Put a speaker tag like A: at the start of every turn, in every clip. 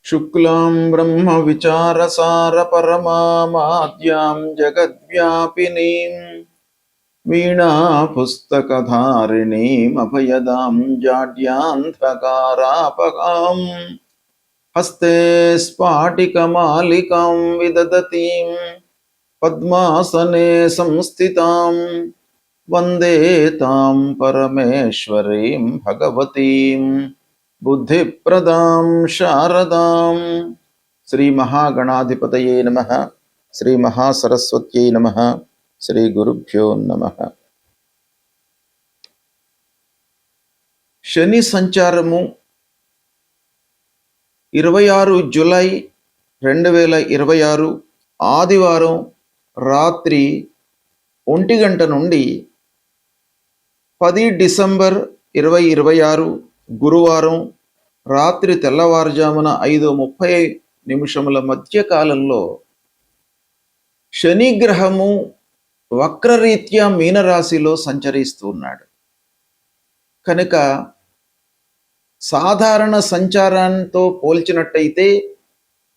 A: शुक्लां ब्रह्मविचारसारपरमामाद्यां जगद्व्यापिनीं वीणापुस्तकधारिणीमभयदां जाड्यान्धकारापहां हस्ते स्फाटिकमालिकां विदधतीं पद्मासने संस्थितां वन्दे तां परमेश्वरीं भगवतीं बुद्धिप्रदां शारदां। श्री महागणाधिपतये नमः। श्री महासरस्वत्यै नमः। श्री गुरुभ्यो नमः। శని సంచారము 26 జూలై 2026 ఆదివారం రాత్రి 1 గంట నుండి 10 డిసెంబర్ 2026 గురువారం రాత్రి తెల్లవారుజామున 5:30 మధ్య కాలంలో శని గ్రహము వక్రరీత్యా మీనరాశిలో సంచరిస్తున్నాడు కనుక సాధారణ సంచారంతో పోల్చినట్టయితే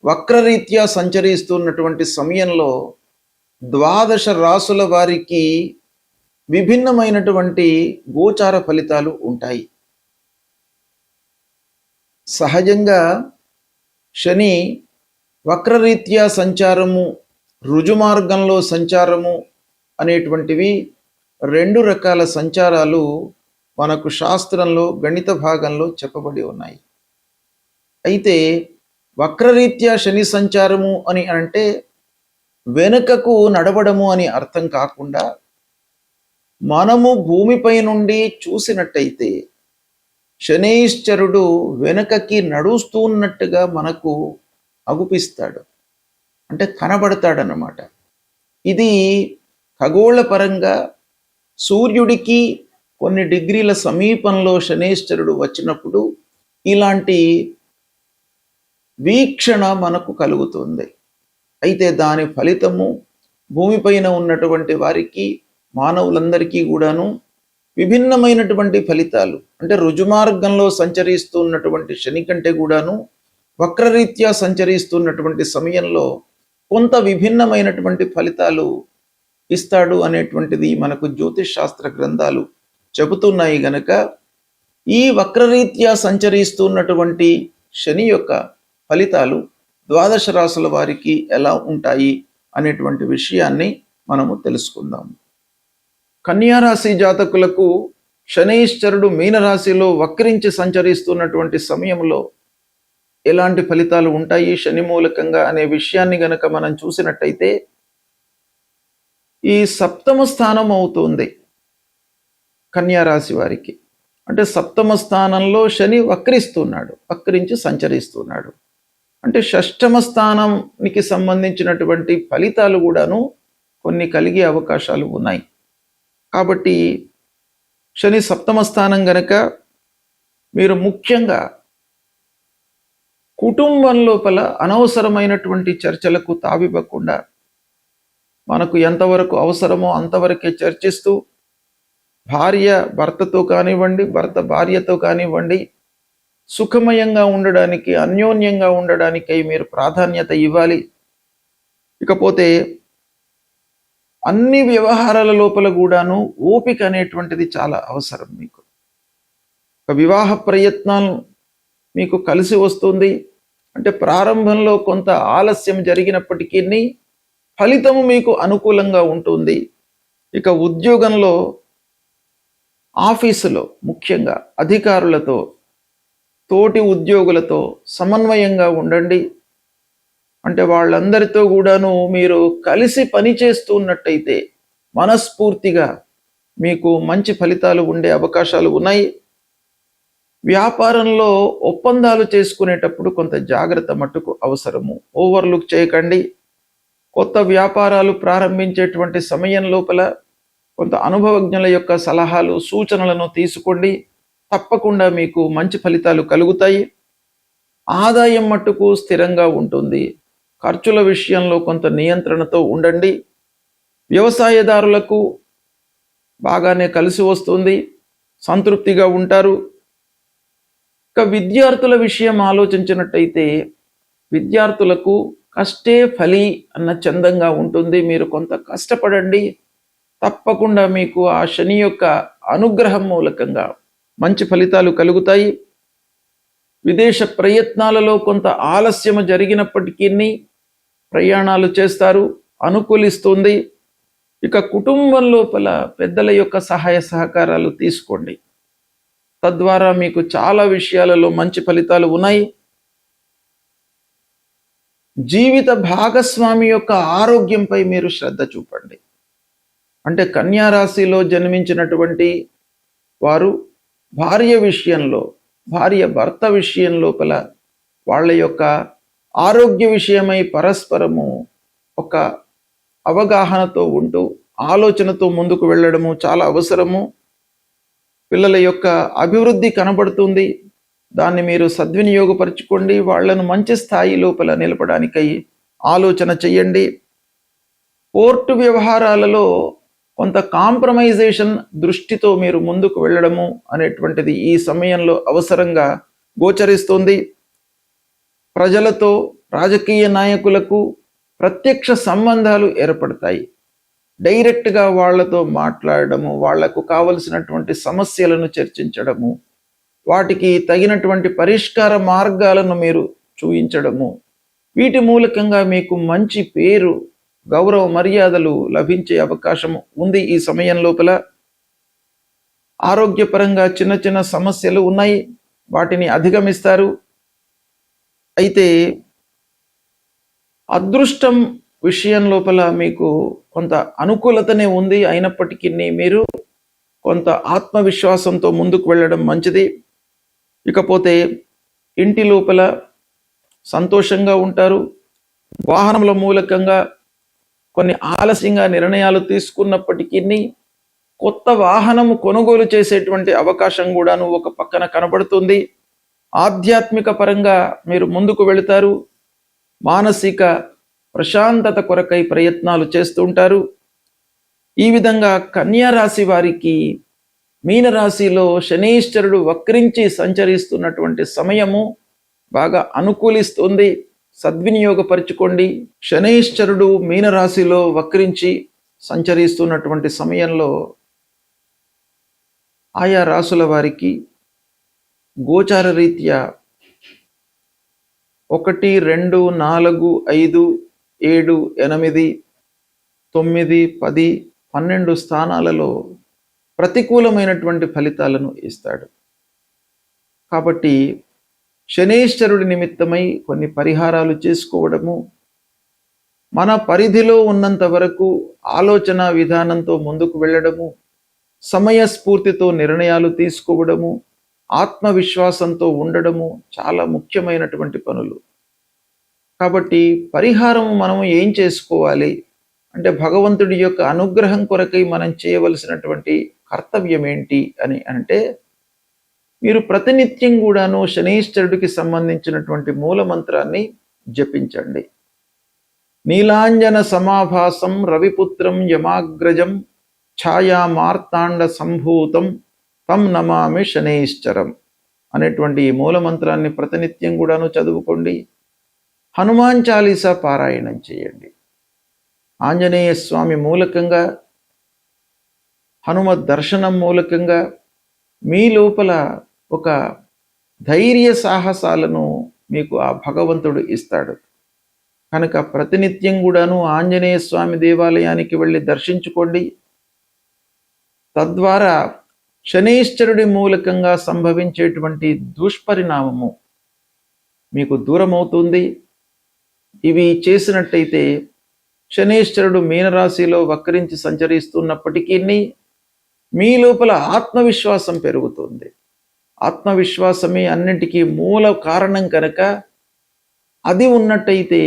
A: వక్రరీత్యా సంచరిస్తున్నటువంటి సమయంలో ద్వాదశ రాసుల వారికి విభిన్నమైనటువంటి గోచార ఫలితాలు ఉంటాయి. సహజంగా శని వక్రరీత్యా సంచారము, రుజుమార్గంలో సంచారము అనేటువంటివి 2 రకాల సంచారాలు మనకు శాస్త్రంలో గణిత భాగంలో చెప్పబడి ఉన్నాయి. అయితే వక్రరీత్యా శని సంచారము అని అంటే వెనుకకు నడవడము అని అర్థం కాకుండా మనము భూమిపై నుండి చూసినట్టయితే శనైశ్చరుడు వెనుకకి నడుస్తున్నట్టుగా మనకు అగుపిస్తాడు, అంటే కనబడతాడన్నమాట. ఇది ఖగోళ పరంగా సూర్యుడికి కొన్ని డిగ్రీల సమీపంలో శనైశ్చరుడు వచ్చినప్పుడు ఇలాంటి వీక్షణ మనకు కలుగుతుంది. అయితే దాని ఫలితము భూమిపైన ఉన్నటువంటి వారికి, మానవులందరికీ కూడాను విభిన్నమైనటువంటి ఫలితాలు, అంటే రుజుమార్గంలో సంచరిస్తున్నటువంటి శని కంటే కూడాను వక్రరీత్యా సంచరిస్తున్నటువంటి సమయంలో కొంత విభిన్నమైనటువంటి ఫలితాలు ఇస్తాడు అనేటువంటిది మనకు జ్యోతిష్ శాస్త్ర గ్రంథాలు చెబుతున్నాయి. గనక ఈ వక్రరీత్యా సంచరిస్తున్నటువంటి శని యొక్క ఫలితాలు ద్వాదశ రాశుల వారికి ఎలా ఉంటాయి అనేటువంటి విషయాన్ని మనము తెలుసుకుందాం. కన్యారాశి జాతకులకు శనైశ్చరుడు మీనరాశిలో వక్రించి సంచరిస్తున్నటువంటి సమయంలో ఎలాంటి ఫలితాలు ఉంటాయి శని మూలకంగా అనే విషయాన్ని గనక మనం చూసినట్టయితే, ఈ 7వ స్థానం అవుతుంది కన్యారాశి వారికి. అంటే 7వ స్థానంలో శని వక్రించి సంచరిస్తున్నాడు. అంటే 6వ స్థానానికి సంబంధించినటువంటి ఫలితాలు కూడాను కొన్ని కలిగే అవకాశాలు ఉన్నాయి. కాబట్టి శని 7వ స్థానం గనక మీరు ముఖ్యంగా కుటుంబం లోపల అనవసరమైనటువంటి చర్చలకు తావివ్వకుండా మనకు ఎంతవరకు అవసరమో అంతవరకే చర్చిస్తూ భార్య భర్తతో కానివ్వండి, భర్త భార్యతో కానివ్వండి, సుఖమయంగా ఉండడానికి, అన్యోన్యంగా ఉండడానికై మీరు ప్రాధాన్యత ఇవ్వాలి. ఇకపోతే అన్ని వ్యవహారాల లోపల కూడాను ఓపిక అనేటువంటిది చాలా అవసరం. మీకు ఒక వివాహ ప్రయత్నాలు మీకు కలిసి వస్తుంది. అంటే ప్రారంభంలో కొంత ఆలస్యం జరిగినప్పటికీ ఫలితము మీకు అనుకూలంగా ఉంటుంది. ఇక ఉద్యోగంలో, ఆఫీసులో ముఖ్యంగా అధికారులతో, తోటి ఉద్యోగులతో సమన్వయంగా ఉండండి. అంటే వాళ్ళందరితో కూడాను మీరు కలిసి పని చేస్తున్నట్టయితే మనస్ఫూర్తిగా మీకు మంచి ఫలితాలు ఉండే అవకాశాలు ఉన్నాయి. వ్యాపారంలో ఒప్పందాలు చేసుకునేటప్పుడు కొంత జాగ్రత్త మట్టుకు అవసరము. ఓవర్లుక్ చేయకండి. కొత్త వ్యాపారాలు ప్రారంభించేటువంటి సమయం లోపల కొంత అనుభవజ్ఞుల యొక్క సలహాలు, సూచనలను తీసుకోండి. తప్పకుండా మీకు మంచి ఫలితాలు కలుగుతాయి. ఆదాయం మట్టుకు స్థిరంగా ఉంటుంది. ఖర్చుల విషయంలో కొంత నియంత్రణతో ఉండండి. వ్యవసాయదారులకు బాగానే కలిసి వస్తుంది, సంతృప్తిగా ఉంటారు. ఇక విద్యార్థుల విషయం ఆలోచించినట్టయితే విద్యార్థులకు కష్టే ఫలి అన్న చందంగా ఉంటుంది. మీరు కొంత కష్టపడండి, తప్పకుండా మీకు ఆ శని యొక్క అనుగ్రహం మూలకంగా మంచి ఫలితాలు కలుగుతాయి. విదేశ ప్రయత్నాలలో కొంత ఆలస్యము జరిగినప్పటికీ ప్రయాణాలు చేస్తారు, అనుకూలిస్తుంది. ఇక కుటుంబం లోపల పెద్దల యొక్క సహాయ సహకారాలు తీసుకోండి, తద్వారా మీకు చాలా విషయాలలో మంచి ఫలితాలు ఉన్నాయి. జీవిత భాగస్వామి యొక్క ఆరోగ్యంపై మీరు శ్రద్ధ చూపండి. అంటే కన్యా రాశిలో జన్మించినటువంటి వారు భార్య విషయంలో, భార్య భర్త విషయం లోపల వాళ్ళ యొక్క ఆరోగ్య విషయమై పరస్పరము ఒక అవగాహనతో ఉంటూ ఆలోచనతో ముందుకు వెళ్ళడము చాలా అవసరము. పిల్లల యొక్క అభివృద్ధి కనబడుతుంది, దాన్ని మీరు సద్వినియోగపరచుకోండి. వాళ్లను మంచి స్థాయి లోపల నిలపడానికై ఆలోచన చెయ్యండి. కోర్టు వ్యవహారాలలో కొంత కాంప్రమైజేషన్ దృష్టితో మీరు ముందుకు వెళ్ళడము అనేటువంటిది ఈ సమయంలో అవసరంగా గోచరిస్తుంది. ప్రజలతో, రాజకీయ నాయకులకు ప్రత్యక్ష సంబంధాలు ఏర్పడతాయి. డైరెక్ట్గా వాళ్లతో మాట్లాడడము, వాళ్లకు కావలసినటువంటి సమస్యలను చర్చించడము, వాటికి తగినటువంటి పరిష్కార మార్గాలను మీరు చూపించడము, వీటి మూలకంగా మీకు మంచి పేరు, గౌరవ మర్యాదలు లభించే అవకాశం ఉంది. ఈ సమయం లోపల ఆరోగ్యపరంగా చిన్న చిన్న సమస్యలు ఉన్నాయి, వాటిని అధిగమిస్తారు. అయితే అదృష్టం విషయం లోపల మీకు కొంత అనుకూలతనే ఉంది. అయినప్పటికీ మీరు కొంత ఆత్మవిశ్వాసంతో ముందుకు వెళ్ళడం మంచిది. ఇకపోతే ఇంటి లోపల సంతోషంగా ఉంటారు. వాహనముల మూలకంగా కొన్ని ఆలస్యంగా నిర్ణయాలు తీసుకున్నప్పటికీ కొత్త వాహనము కొనుగోలు చేసేటువంటి అవకాశం కూడాను ఒక పక్కన కనబడుతుంది. ఆధ్యాత్మిక పరంగా మీరు ముందుకు వెళుతారు. మానసిక ప్రశాంతత కొరకై ప్రయత్నాలు చేస్తూ ఉంటారు. ఈ విధంగా కన్యా రాశి వారికి మీనరాశిలో శనీశ్వరుడు వక్రించి సంచరిస్తున్నటువంటి సమయము బాగా అనుకూలిస్తుంది, సద్వినియోగపరచుకోండి. శనీశ్వరుడు మీనరాశిలో వక్రించి సంచరిస్తున్నటువంటి సమయంలో ఆయా రాశుల వారికి గోచార రీత్యా 1, 2, 4, 5, 7, 8, 9, 10, 12 స్థానాలలో ప్రతికూలమైనటువంటి ఫలితాలను ఇస్తాడు. కాబట్టి శనీశ్వరుడి నిమిత్తమై కొన్ని పరిహారాలు చేసుకోవడము, మన పరిధిలో ఉన్నంత వరకు ఆలోచన విధానంతో ముందుకు వెళ్ళడము, సమయస్ఫూర్తితో నిర్ణయాలు తీసుకోవడము, ఆత్మవిశ్వాసంతో ఉండడము చాలా ముఖ్యమైనటువంటి పనులు. కాబట్టి పరిహారము మనము ఏం చేసుకోవాలి అంటే, భగవంతుడి యొక్క అనుగ్రహం కొరకై మనం చేయవలసినటువంటి కర్తవ్యం ఏంటి అని అంటే, మీరు ప్రతినిత్యం కూడాను శనీశ్వరుడికి సంబంధించినటువంటి మూలమంత్రాన్ని జపించండి. నీలాంజన సమాభాసం రవిపుత్రం యమాగ్రజం ఛాయా మార్తాండ సంభూతం తం నమామి శనైశ్చరం అనేటువంటి ఈ మూలమంత్రాన్ని ప్రతినిత్యం కూడాను చదువుకోండి. హనుమాన్ చాలీసా పారాయణం చేయండి. ఆంజనేయ స్వామి మూలకంగా, హనుమత్ దర్శనం మూలకంగా మీ లోపల ఒక ధైర్య సాహసాలను మీకు ఆ భగవంతుడు ఇస్తాడు. కనుక ప్రతినిత్యం కూడాను ఆంజనేయ స్వామి దేవాలయానికి వెళ్ళి దర్శించుకోండి. తద్వారా శనీశ్వరుడి మూలకంగా సంభవించేటువంటి దుష్పరిణామము మీకు దూరమవుతుంది. ఇవి చేసినట్టయితే శనీశ్వరుడు మీనరాశిలో వక్రించి సంచరిస్తున్నప్పటికీ మీ లోపల ఆత్మవిశ్వాసం పెరుగుతుంది. ఆత్మవిశ్వాసమే అన్నింటికీ మూల కారణం కనుక అది ఉన్నట్టయితే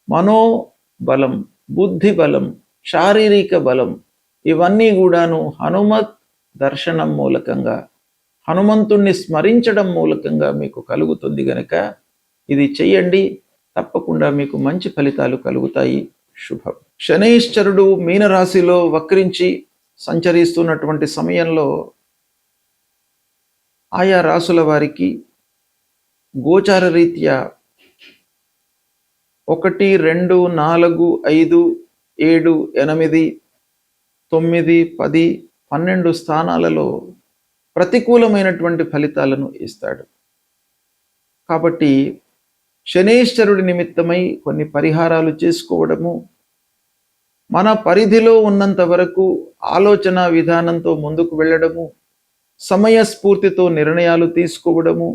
A: మనోబలం, బుద్ధి బలం, శారీరక బలం ఇవన్నీ కూడాను హనుమత్ దర్శనం మూలకంగా, హనుమంతుణ్ణి స్మరించడం మూలకంగా మీకు కలుగుతుంది. గనక ఇది చెయ్యండి, తప్పకుండా మీకు మంచి ఫలితాలు కలుగుతాయి. శుభం. శనైశ్వరుడు మీనరాశిలో వక్రించి సంచరిస్తున్నటువంటి సమయంలో ఆయా రాశుల వారికి గోచార రీత్యా 1, 2, 4, 5, 7, 8, 9, 10, 12 స్థానాలలో ప్రతికూలమైనటువంటి ఫలితాలను ఇస్తాడు. కాబట్టి శనీశ్వరుడి నిమిత్తమై కొన్ని పరిహారాలు చేసుకోవడము, మన పరిధిలో ఉన్నంత వరకు ఆలోచన విధానంతో ముందుకు వెళ్ళడము, సమయస్ఫూర్తితో నిర్ణయాలు తీసుకోవడము,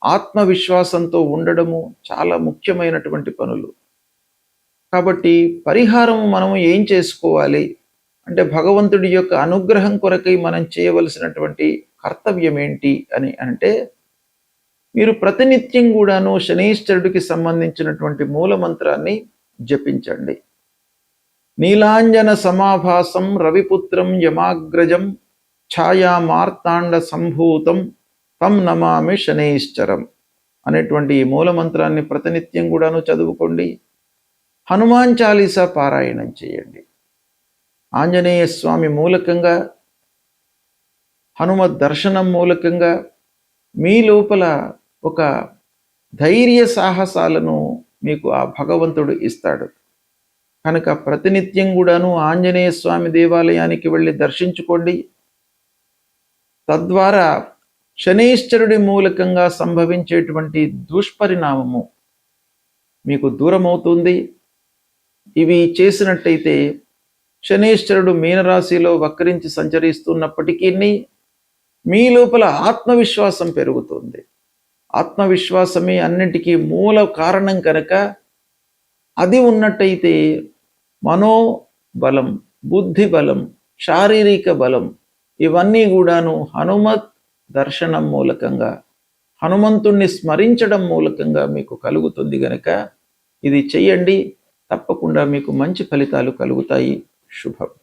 A: ఆత్మవిశ్వాసంతో ఉండడము చాలా ముఖ్యమైనటువంటి పనులు. కాబట్టి పరిహారం మనము ఏం చేసుకోవాలి అంటే, భగవంతుడి యొక్క అనుగ్రహం కొరకై మనం చేయవలసినటువంటి కర్తవ్యం ఏంటి అని అంటే, మీరు ప్రతినిత్యం కూడాను శనీశ్వరుడికి సంబంధించినటువంటి మూలమంత్రాన్ని జపించండి. నీలాంజన సమాభాసం రవిపుత్రం యమాగ్రజం ఛాయా మార్తాండ సంభూతం తం నమామి శనైశ్చరం అనేటువంటి ఈ మూలమంత్రాన్ని ప్రతినిత్యం కూడాను చదువుకోండి. హనుమాన్ చాలీసా పారాయణం చేయండి. ఆంజనేయ స్వామి మూలకంగా, హనుమత్ దర్శనం మూలకంగా మీ లోపల ఒక ధైర్య సాహసాలను మీకు ఆ భగవంతుడు ఇస్తాడు. కనుక ప్రతినిత్యం కూడాను ఆంజనేయ స్వామి దేవాలయానికి వెళ్ళి దర్శించుకోండి. తద్వారా శనైశ్వరుడి మూలకంగా సంభవించేటువంటి దుష్పరిణామము మీకు దూరమవుతుంది. ఇవి చేసినట్టయితే శనైశ్వరుడు మీనరాశిలో వక్రించి సంచరిస్తున్నప్పటికీ మీ లోపల ఆత్మవిశ్వాసం పెరుగుతుంది. ఆత్మవిశ్వాసమే అన్నిటికీ మూల కారణం కనుక అది ఉన్నట్టయితే మనోబలం, బుద్ధి బలం, శారీరక బలం ఇవన్నీ కూడాను హనుమత్ దర్శనం మూలకంగా, హనుమంతుణ్ణి స్మరించడం మూలకంగా మీకు కలుగుతుంది. గనక ఇది చెయ్యండి, తప్పకుండా మీకు మంచి ఫలితాలు కలుగుతాయి. శుభం.